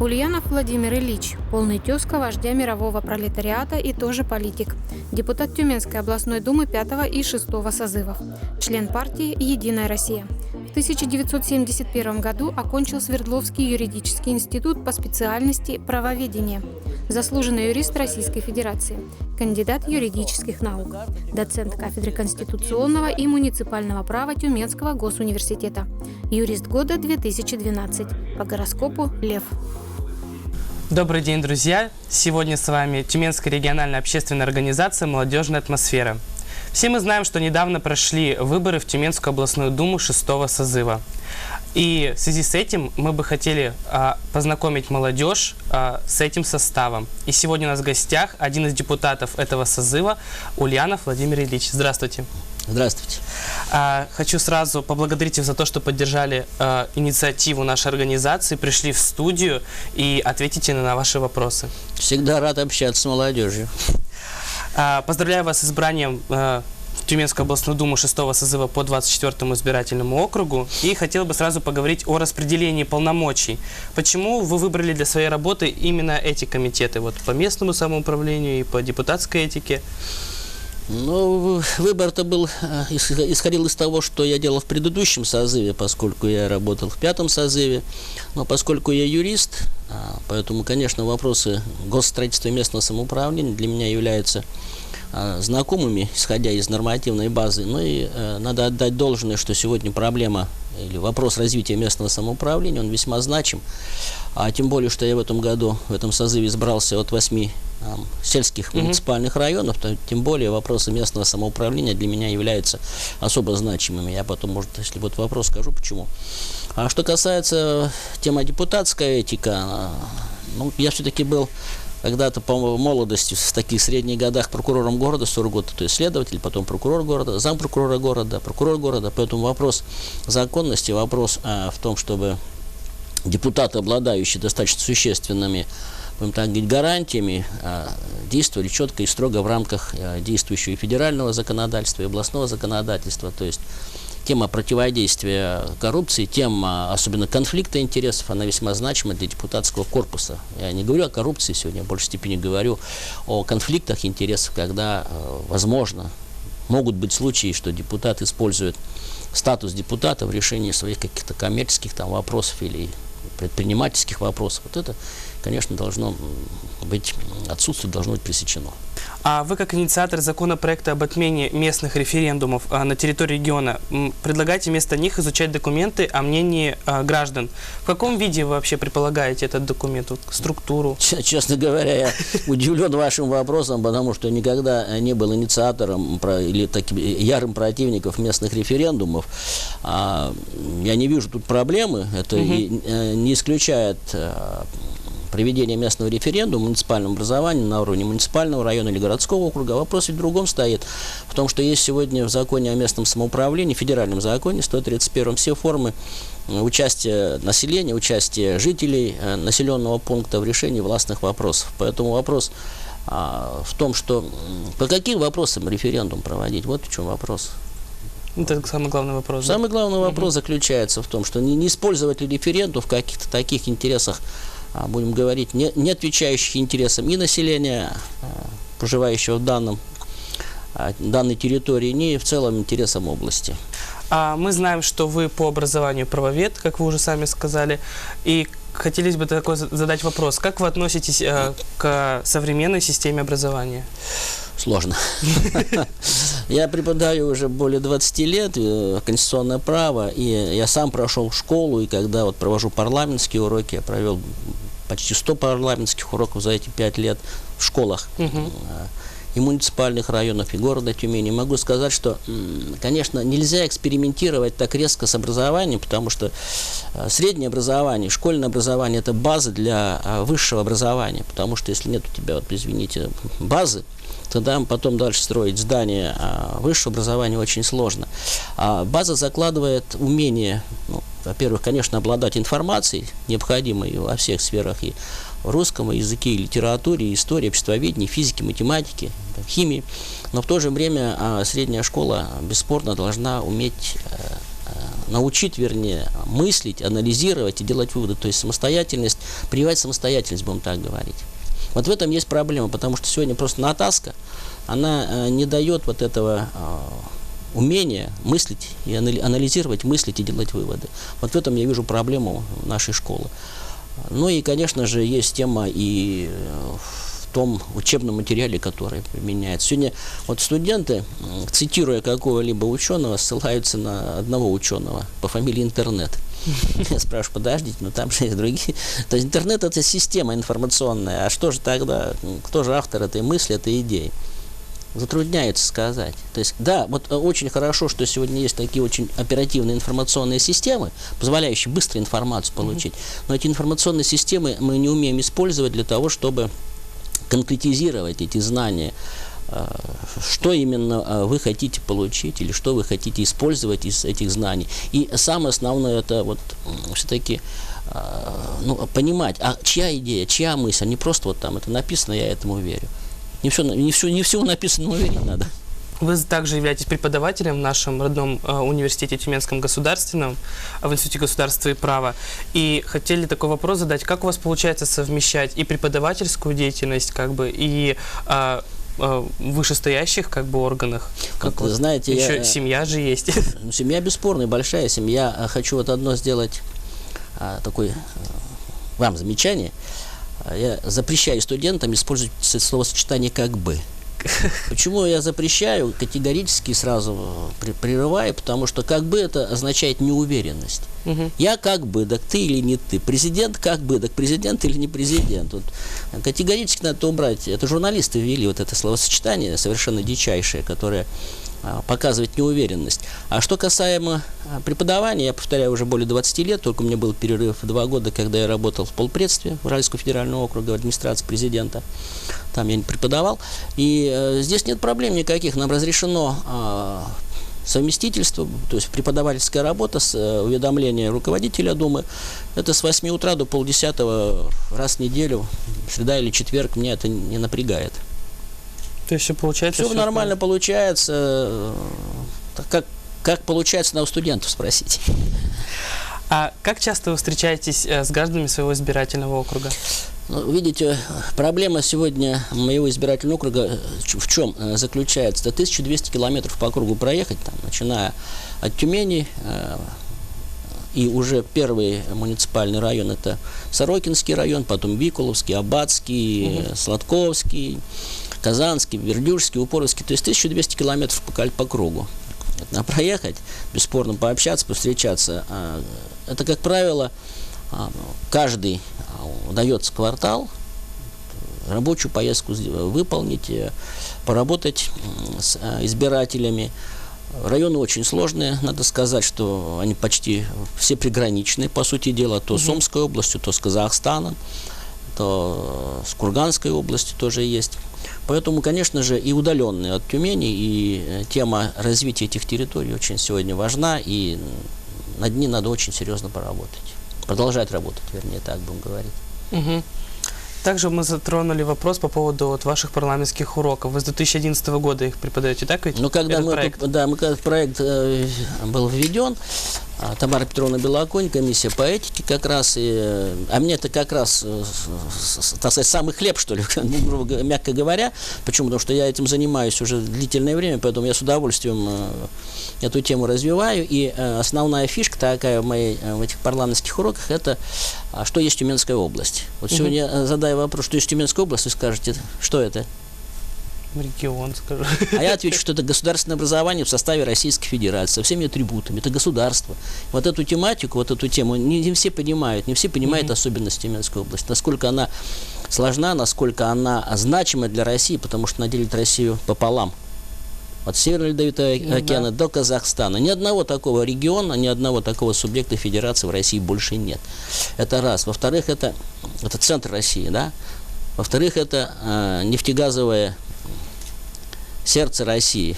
Ульянов Владимир Ильич, полный тезка вождя мирового пролетариата и тоже политик. Депутат Тюменской областной думы 5 и 6 созывов. Член партии «Единая Россия». В 1971 году окончил Свердловский юридический институт по специальности правоведение. Заслуженный юрист Российской Федерации. Кандидат юридических наук. Доцент кафедры конституционного и муниципального права Тюменского госуниверситета. Юрист года 2012. По гороскопу Лев. Добрый день, друзья! Сегодня с вами Тюменская региональная общественная организация «Молодежная атмосфера». Все мы знаем, что недавно прошли выборы в Тюменскую областную думу 6-го созыва. И в связи с этим мы бы хотели познакомить молодежь с этим составом. И сегодня у нас в гостях один из депутатов этого созыва Ульянов Владимир Ильич. Здравствуйте. Здравствуйте. Хочу сразу поблагодарить вас за то, что поддержали инициативу нашей организации, пришли в студию и ответите на ваши вопросы. Всегда рад общаться с молодежью. Поздравляю вас с избранием в Тюменскую областную думу 6-го созыва по 24-му избирательному округу. И хотел бы сразу поговорить о распределении полномочий. Почему вы выбрали для своей работы именно эти комитеты? Вот по местному самоуправлению и по депутатской этике? Ну, выбор-то был, исходил из того, что я делал в предыдущем созыве, поскольку я работал в 5-м созыве. Но поскольку я юрист, поэтому, конечно, вопросы госстроительства и местного самоуправления для меня являются знакомыми, исходя из нормативной базы. Ну и надо отдать должное, что сегодня проблема или вопрос развития местного самоуправления, он весьма значим. А тем более, что я в этом году, в этом созыве избрался от 8 сельских муниципальных районов, то тем более вопросы местного самоуправления для меня являются особо значимыми. Я потом, может, если будет вопрос, скажу почему. А что касается темы депутатская этика, ну, я все-таки был когда-то по молодости, в таких средних годах, прокурором города 40 год, то есть следователь, потом прокурор города, зампрокурора города, прокурор города. Поэтому вопрос законности, вопрос в том, чтобы депутаты, обладающие достаточно существенными, будем так говорить, гарантиями, действовали четко и строго в рамках действующего федерального законодательства и областного законодательства. То есть тема противодействия коррупции, тема особенно конфликта интересов, она весьма значима для депутатского корпуса. Я не говорю о коррупции сегодня, в большей степени говорю о конфликтах интересов, когда, возможно, могут быть случаи, что депутат использует статус депутата в решении своих каких-то коммерческих там вопросов или предпринимательских вопросов. Вот это, конечно, должно быть, отсутствие должно быть пресечено. А вы, как инициатор законопроекта об отмене местных референдумов на территории региона, предлагаете вместо них изучать документы о мнении граждан. В каком виде вы вообще предполагаете этот документ, структуру? Честно говоря, я удивлен вашим вопросом, потому что никогда не был инициатором или таким ярым противником местных референдумов. Я не вижу тут проблемы. Это не исключает проведение местного референдума в муниципальном образовании на уровне муниципального района или городского округа. Вопрос ведь в другом стоит. В том, что есть сегодня в законе о местном самоуправлении, федеральном законе, 131-м, все формы участия населения, участия жителей населенного пункта в решении властных вопросов. Поэтому вопрос в том, что по каким вопросам референдум проводить, вот в чем вопрос. Это самый главный вопрос. Самый главный вопрос заключается в том, что не использовать ли референдум в каких-то таких интересах, будем говорить, не отвечающих интересам и населения, проживающего в данной территории, ни в целом интересам области. Мы знаем, что вы по образованию правовед, как вы уже сами сказали, и хотелось бы задать вопрос. Как вы относитесь к современной системе образования? Сложно. Я преподаю уже более 20 лет конституционное право, и я сам прошел школу, и когда вот провожу парламентские уроки, я провел почти 100 парламентских уроков за эти 5 лет в школах и муниципальных районов, и города Тюмени. Могу сказать, что, конечно, нельзя экспериментировать так резко с образованием, потому что среднее образование, школьное образование – это база для высшего образования, потому что если нет у тебя, вот, извините, базы, тогда потом дальше строить здание высшего образования очень сложно. База закладывает умение, во-первых, конечно, обладать информацией, необходимой во всех сферах, и в русском языке, и литературе, и истории, обществоведении, физике, математике, химии. Но в то же время средняя школа бесспорно должна уметь научить, вернее, мыслить, анализировать и делать выводы. То есть самостоятельность, прививать самостоятельность, будем так говорить. Вот в этом есть проблема, потому что сегодня просто натаска, она не дает вот этого умения мыслить и анализировать, мыслить и делать выводы. Вот в этом я вижу проблему нашей школы. Ну и, конечно же, есть тема и в том учебном материале, который применяется. Сегодня вот студенты, цитируя какого-либо ученого, ссылаются на одного ученого по фамилии Интернет. Я спрашиваю, подождите, но там же есть другие. То есть интернет — это система информационная. А что же тогда, кто же автор этой мысли, этой идеи? Затрудняется сказать. То есть, да, вот очень хорошо, что сегодня есть такие очень оперативные информационные системы, позволяющие быстро информацию получить. Но эти информационные системы мы не умеем использовать для того, чтобы конкретизировать эти знания. Что именно вы хотите получить или что вы хотите использовать из этих знаний. И самое основное — это вот все-таки понимать, а чья идея, чья мысль, не просто вот там это написано, я этому верю. Не все написано верить надо. Вы также являетесь преподавателем в нашем родном университете Тюменском государственном, в Институте государства и права. И хотели такой вопрос задать, как у вас получается совмещать и преподавательскую деятельность, и вышестоящих органах? Вот, знаете, еще семья же есть. Семья бесспорная, большая семья. Хочу вот одно сделать такое вам замечание. Я запрещаю студентам использовать словосочетание «как бы». Почему я запрещаю? Категорически сразу прерываю, потому что «как бы» это означает неуверенность. Я как бы, так ты или не ты. Президент как бы, так президент или не президент. Вот. Категорически надо это убрать. Это журналисты ввели вот это словосочетание совершенно дичайшее, которое показывает неуверенность. А что касаемо преподавания, я повторяю, уже более 20 лет, только у меня был перерыв 2 года, когда я работал в полпредстве Уральского федерального округа, в администрации президента. Там я не преподавал. И здесь нет проблем никаких. Нам разрешено совместительство, то есть преподавательская работа с уведомления руководителя Думы. Это с 8 утра до 9:30 раз в неделю, среда или четверг, меня это не напрягает. То есть все получается? Все нормально получается. Как получается, надо у студентов спросить. А как часто вы встречаетесь с гражданами своего избирательного округа? Ну, видите, проблема сегодня моего избирательного округа в чем заключается? Это 1200 километров по округу проехать, там, начиная от Тюмени, и уже первый муниципальный район — это Сорокинский район, потом Викуловский, Аббатский, Сладковский, Казанский, Вердюжский, Упоровский. То есть 1200 километров по кругу. Надо проехать, бесспорно пообщаться, повстречаться. Это, как правило, каждый удается квартал рабочую поездку выполнить, поработать с избирателями. Районы очень сложные, надо сказать, что они почти все приграничные, по сути дела, то с Омской областью, то с Казахстаном, то с Курганской областью тоже есть. Поэтому, конечно же, и удаленные от Тюмени, и тема развития этих территорий очень сегодня важна, и над ней надо очень серьезно поработать. Продолжать работать, вернее, так будем говорить. Также мы затронули вопрос по поводу ваших парламентских уроков. Вы с 2011 года их преподаете, так ведь? Ну, когда когда проект был введен, Тамара Петровна Белоконь, комиссия по этике как раз, а мне это как раз, так сказать, самый хлеб, что ли, мягко говоря. Почему? Потому что я этим занимаюсь уже длительное время, поэтому я с удовольствием эту тему развиваю. И основная фишка такая в этих парламентских уроках — это что есть Тюменская область. Вот сегодня я задаю вопрос, что есть Тюменская область, вы скажете, что это? Регион, скажу. А я отвечу, что это государственное образование в составе Российской Федерации, со всеми атрибутами. Это государство. Вот эту тематику, вот эту тему не все понимают. Не все понимают особенности Тюменской области. Насколько она сложна, насколько она значима для России, потому что она делит Россию пополам. От Северного Ледовитого океана до Казахстана. Ни одного такого региона, ни одного такого субъекта федерации в России больше нет. Это раз. Во-вторых, это центр России, да? Во-вторых, это нефтегазовое сердце России,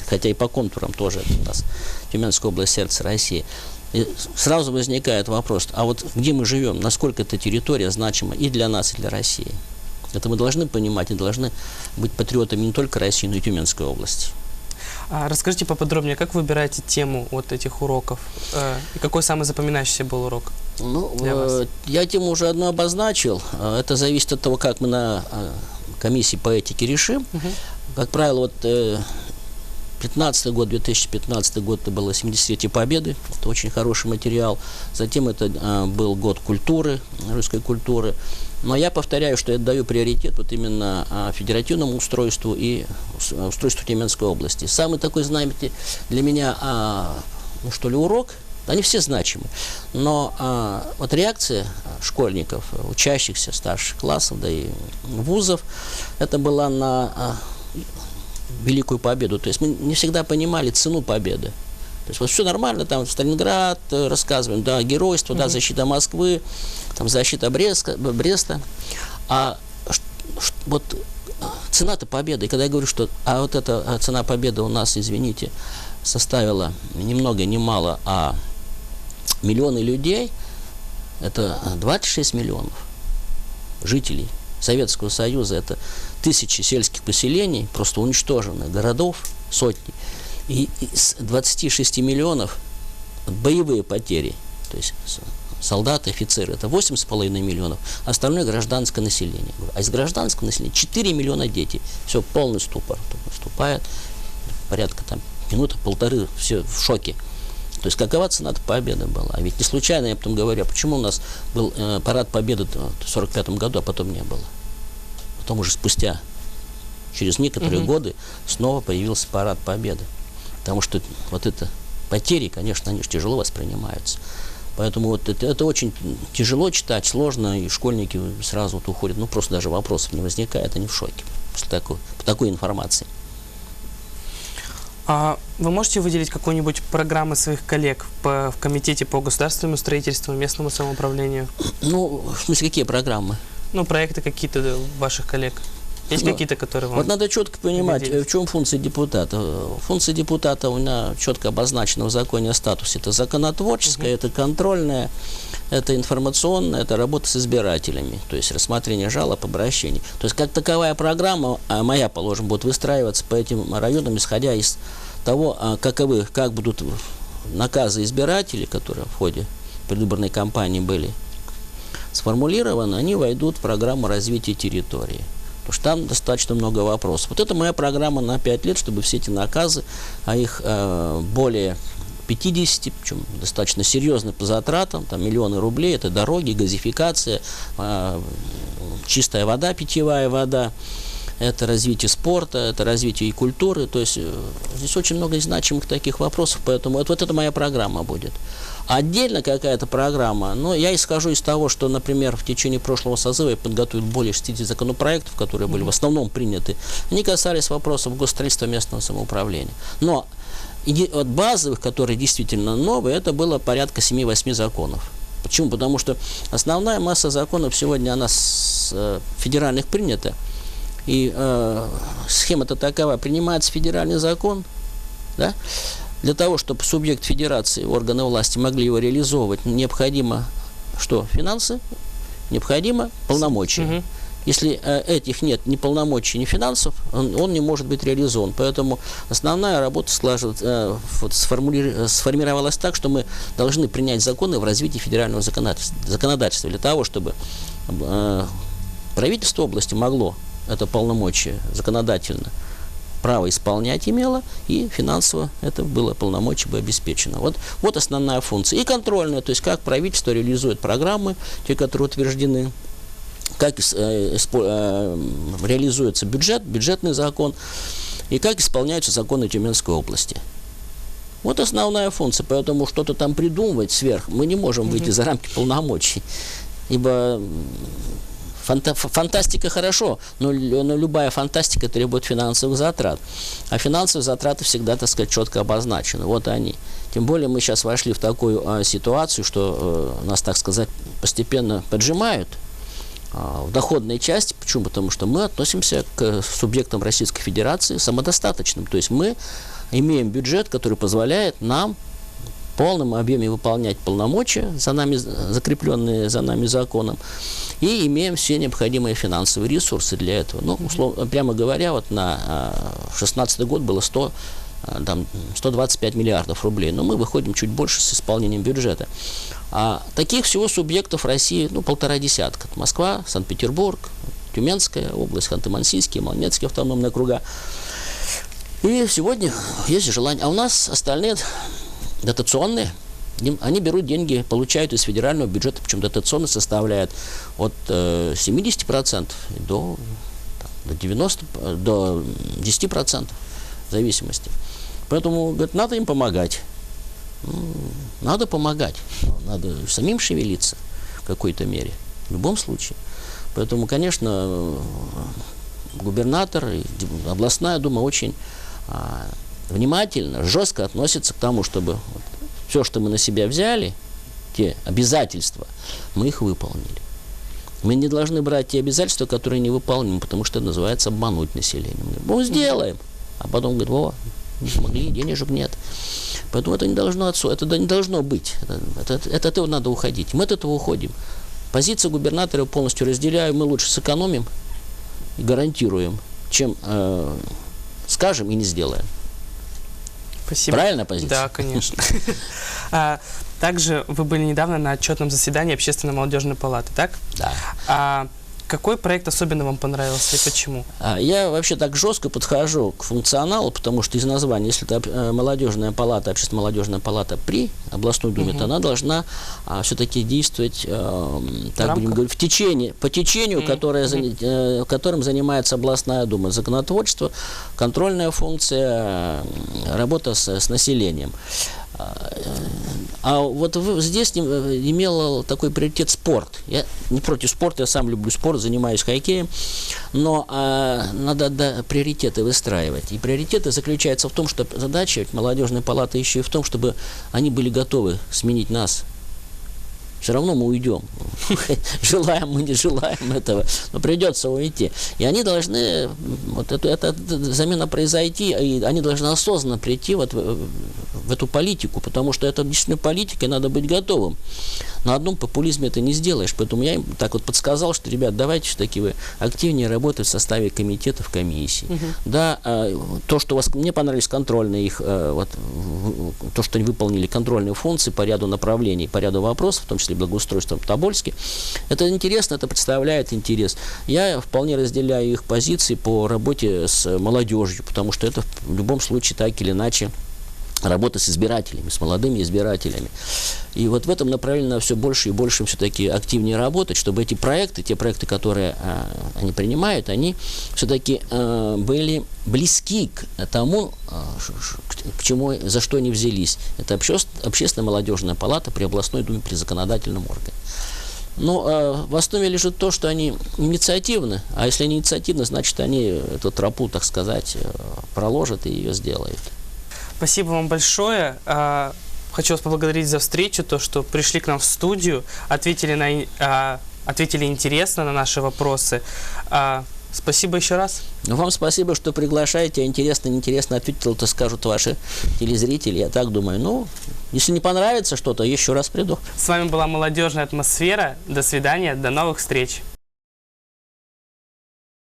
хотя и по контурам тоже это у нас Тюменская область — сердце России. И сразу возникает вопрос, а вот где мы живем, насколько эта территория значима и для нас, и для России? Это мы должны понимать и должны быть патриотами не только России, но и Тюменской области. Расскажите поподробнее, как выбираете тему вот этих уроков? И какой самый запоминающийся был урок? Ну, я тему уже одну обозначил. Это зависит от того, как мы на комиссии по этике решим. Как правило, вот 2015 год это было 70-летие Победы. Это очень хороший материал. Затем это был год культуры, русской культуры. Но я повторяю, что я даю приоритет вот именно федеративному устройству и устройству Тюменской области. Самый такой, знаете, для меня, урок, они все значимы. Но вот реакция школьников, учащихся старших классов, да и вузов, это была на Великую Победу. То есть мы не всегда понимали цену победы. То есть вот все нормально, там Сталинград рассказываем, да, геройство, да, защита Москвы, там защита Бреста. А вот цена-то победы, и когда я говорю, что вот эта цена победы у нас, извините, составила ни много ни мало, а миллионы людей, это 26 миллионов жителей Советского Союза, это тысячи сельских поселений, просто уничтоженных, городов, сотни. И из 26 миллионов боевые потери, то есть солдаты, офицеры, это 8,5 миллионов, остальное гражданское население. А из гражданского населения 4 миллиона детей. Все, полный ступор наступает, порядка там минуты-полторы, все в шоке. То есть какова цена-то победы была? А ведь не случайно я потом говорю, а почему у нас был парад победы в 1945 году, а потом не было? Потом уже спустя, через некоторые годы, снова появился парад победы. Потому что вот это потери, конечно, они же тяжело воспринимаются. Поэтому вот это очень тяжело читать, сложно, и школьники сразу вот уходят. Ну, просто даже вопросов не возникает, они в шоке после такой информации. А вы можете выделить какую-нибудь программу своих коллег в Комитете по государственному строительству, местному самоуправлению? Ну, в смысле, какие программы? Ну, проекты какие-то ваших коллег. Есть какие-то, которые вам... Вот надо четко понимать, в чем функция депутата. Функция депутата у меня четко обозначена в законе о статусе. Это законотворческая, это контрольная, это информационная, это работа с избирателями. То есть рассмотрение жалоб, обращений. То есть как таковая программа, моя, положим, будет выстраиваться по этим районам, исходя из того, как будут наказы избирателей, которые в ходе предвыборной кампании были сформулированы, они войдут в программу развития территории. Потому что там достаточно много вопросов. Вот это моя программа на 5 лет, чтобы все эти наказы, а их более 50, причем достаточно серьезно по затратам, там миллионы рублей, это дороги, газификация, чистая вода, питьевая вода, это развитие спорта, это развитие и культуры. То есть здесь очень много значимых таких вопросов, поэтому вот это моя программа будет. Отдельно какая-то программа, но я исхожу из того, что, например, в течение прошлого созыва я подготовил более 60 законопроектов, которые были в основном приняты. Они касались вопросов госстроительства, местного самоуправления. Но от базовых, которые действительно новые, это было порядка 7-8 законов. Почему? Потому что основная масса законов сегодня, она с федеральных принята. И схема-то такова: принимается федеральный закон, да? Для того, чтобы субъект федерации, органы власти могли его реализовывать, необходимо что? Финансы, необходимо полномочия. Если этих нет ни полномочий, ни финансов, он не может быть реализован. Поэтому основная работа сформировалась так, что мы должны принять законы в развитии федерального законодательства для того, чтобы правительство области могло это полномочие законодательно право исполнять имело, и финансово это было полномочие бы обеспечено. Вот основная функция. И контрольная, то есть как правительство реализует программы, те, которые утверждены, как реализуется бюджетный закон, и как исполняются законы Тюменской области. Вот основная функция, поэтому что-то там придумывать сверх мы не можем выйти за рамки полномочий, ибо фантастика хорошо, но любая фантастика требует финансовых затрат. А финансовые затраты всегда, так сказать, четко обозначены. Вот они. Тем более мы сейчас вошли в такую ситуацию, что нас, так сказать, постепенно поджимают в доходной части. Почему? Потому что мы относимся к субъектам Российской Федерации самодостаточным. То есть мы имеем бюджет, который позволяет нам в полном объеме выполнять полномочия, закрепленные за нами законом, и имеем все необходимые финансовые ресурсы для этого. Ну, условно, прямо говоря, вот на 2016 год было 100 там 125 миллиардов рублей, но мы выходим чуть больше с исполнением бюджета. А таких всего субъектов в России, ну, 1,5. Москва, Санкт-Петербург, Тюменская область, Ханты-Мансийский, Молодецкие автономные округа. И сегодня есть желание. А у нас остальные дотационные. Они берут деньги, получают из федерального бюджета, причем дотационно составляет от 70% до 10% в зависимости. Поэтому, говорит, надо им помогать. Надо помогать. Надо самим шевелиться в какой-то мере. В любом случае. Поэтому, конечно, губернатор и областная дума очень внимательно, жестко относятся к тому, чтобы все, что мы на себя взяли, те обязательства, мы их выполнили. Мы не должны брать те обязательства, которые не выполнимы, потому что это называется обмануть население. Мы говорим, сделаем. А потом говорит, не смогли, денежек нет. Поэтому это не должно быть. От этого надо уходить. Мы от этого уходим. Позицию губернатора полностью разделяю. Мы лучше сэкономим и гарантируем, чем скажем и не сделаем. Спасибо. Правильная позиция? Да, конечно. Также вы были недавно на отчетном заседании Общественной молодежной палаты, так? Да. Какой проект особенно вам понравился и почему? Я вообще так жестко подхожу к функционалу, потому что из названия, если это молодежная палата, общественная молодежная палата при областной думе, то она должна все-таки действовать, так будем говорить, по течению, которым занимается областная дума. Законотворчество, контрольная функция, работа с населением. А вот здесь имел такой приоритет спорт. Я не против спорта, я сам люблю спорт, занимаюсь хоккеем, но надо приоритеты выстраивать. И приоритеты заключаются в том, что задача молодежной палаты еще и в том, чтобы они были готовы сменить нас. Все равно мы уйдем. Желаем мы, не желаем этого, но придется уйти. И они должны, эта замена произойти, и они должны осознанно прийти в эту политику, потому что это действительно политика, и надо быть готовым. На одном популизме это не сделаешь. Поэтому я им так вот подсказал, что, ребят, давайте все-таки вы активнее работать в составе комитетов, комиссий. Да, то, что мне понравились контрольные их, то, что они выполнили контрольные функции по ряду направлений, по ряду вопросов, в том числе благоустройством в Тобольске. Это интересно, это представляет интерес. Я вполне разделяю их позиции по работе с молодежью, потому что это в любом случае так или иначе работа с избирателями, с молодыми избирателями. И вот в этом направлении надо все больше и больше все-таки активнее работать, чтобы эти проекты, те проекты, которые они принимают, они все-таки были близки к тому, к чему, за что они взялись. Это общественная молодежная палата при областной думе, при законодательном органе. Но в основе лежит то, что они инициативны, а если они инициативны, значит, они эту тропу, так сказать, проложат и ее сделают. Спасибо вам большое. Хочу вас поблагодарить за встречу, то, что пришли к нам в студию, ответили интересно на наши вопросы. Спасибо еще раз. Вам спасибо, что приглашаете. Интересно, неинтересно ответил, то скажут ваши телезрители. Я так думаю. Если не понравится что-то, еще раз приду. С вами была «Молодежная атмосфера». До свидания, до новых встреч.